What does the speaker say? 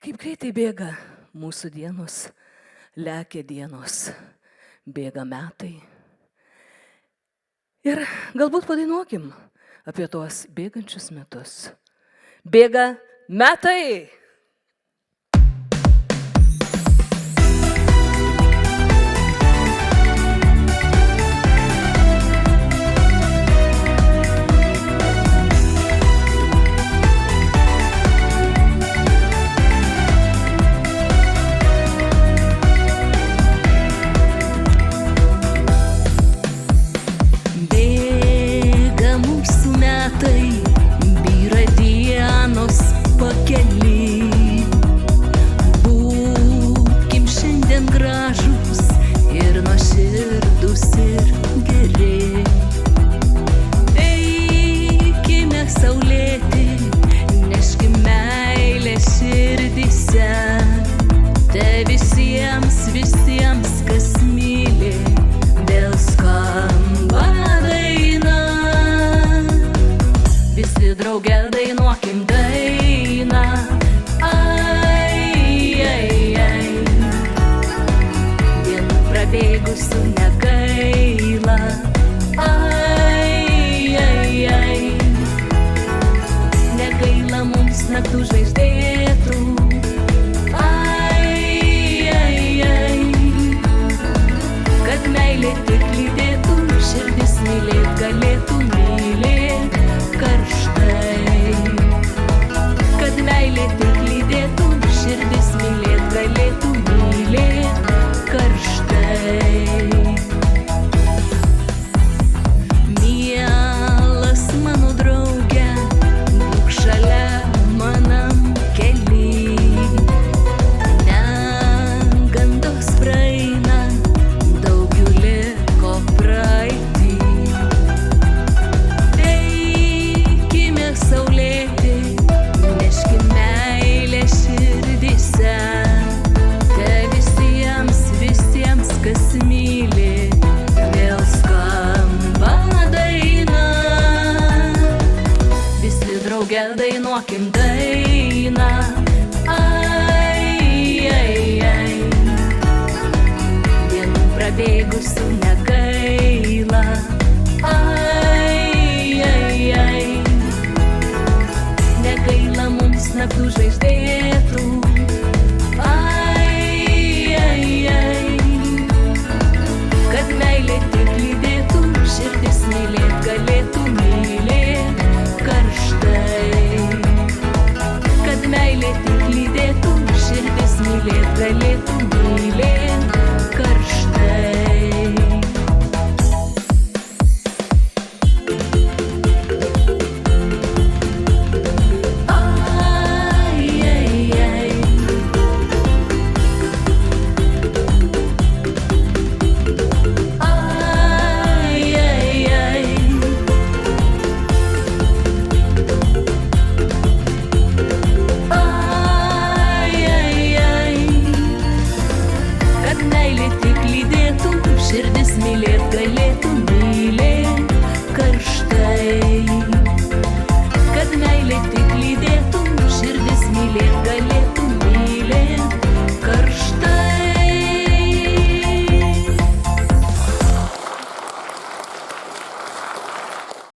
Kaip greitai bėga mūsų dienos, lekia dienos, bėga metai. Ir galbūt padainuokim apie tuos bėgančius metus. Bėga metai! Byra dienos pakely. Būkim šiandien gražūs ir nuoširdūs ir geri. Eikime saulėti, neškim meilę širdyse. Te visiems, kas myli, vėl skamba daina. Visi drauge dainuokim dainą. Ai, ai, ai. Dienų prabėgusių negaila. Ai, ai, ai. Negaila mums naktų žvaigždėtų. Ai, ai, ai. Kad meilė tik lydėtų, širdis mylėt galėtų, mylėt karštai. Kad meilė tik lydėtų, širdis mylėt galėtų, mylėt karštai. Mielas mano drauge, būk šalia manam kely. Negandos praeina, daug jų liko praeity. Eikime saulėti, neškim meilę širdyse. Te visiems, kas myli, vėl skamba daina. Visi drauge dainuokim dainą. Ai, ai, ai. Dienų prabėgusių negaila. Ai, ai, ai. Negaila mums naktų žvaigždėtų. Ai, ai, ai. Kad meilė tik lydėtų, širdis mylėt galėtų, mylėt karštai. Kad meilė tik lydėtų, širdis mylėt galėtų,